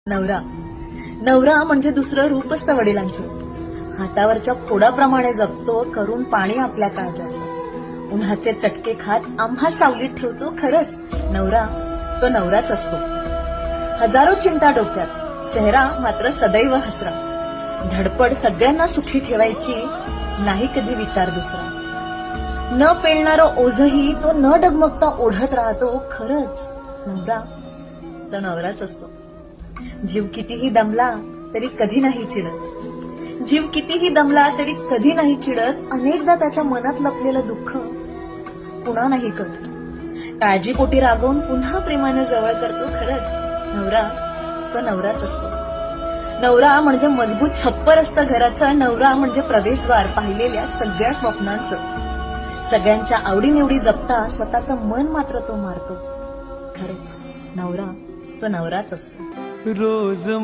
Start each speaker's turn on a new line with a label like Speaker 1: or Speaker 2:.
Speaker 1: नवरा नवरा म्हणजे दुसरं रूप असतं वडिलांचं. हातावरच्या फोडाप्रमाणे जपतो करून पाणी आपल्या काळजाचं. उन्हाचे चटके खात आम्हा सावलीत ठेवतो. खरंच नवरा तो नवराच असतो. हजारो चिंता डोक्यात, चेहरा मात्र सदैव हसरा. धडपड सगळ्यांना सुखी ठेवायची, नाही कधी विचार दुसरा. न पेलणारं ओझही तो न डगमगता ओढत राहतो. खरंच नवरा तो नवराच असतो. जीव कितीही दमला तरी कधी नाही चिडत. जीव कितीही दमला तरी कधी नाही चिडत. अनेकदा त्याच्या मनात लपलेलं दुःख पुन्हा नाही कळत. काळजीपोटी रागवून पुन्हा प्रेमाने जवळ करतो. खरंच नवरा तो नवराच असतो. नवरा म्हणजे मजबूत छप्पर असतं घराचं. नवरा म्हणजे प्रवेशद्वार पाहिलेल्या सगळ्या स्वप्नांचं. सगळ्यांच्या आवडीनिवडी जपता स्वतःचं मन मात्र तो मारतो. खरंच नवरा तो नवराच असतो.
Speaker 2: रोज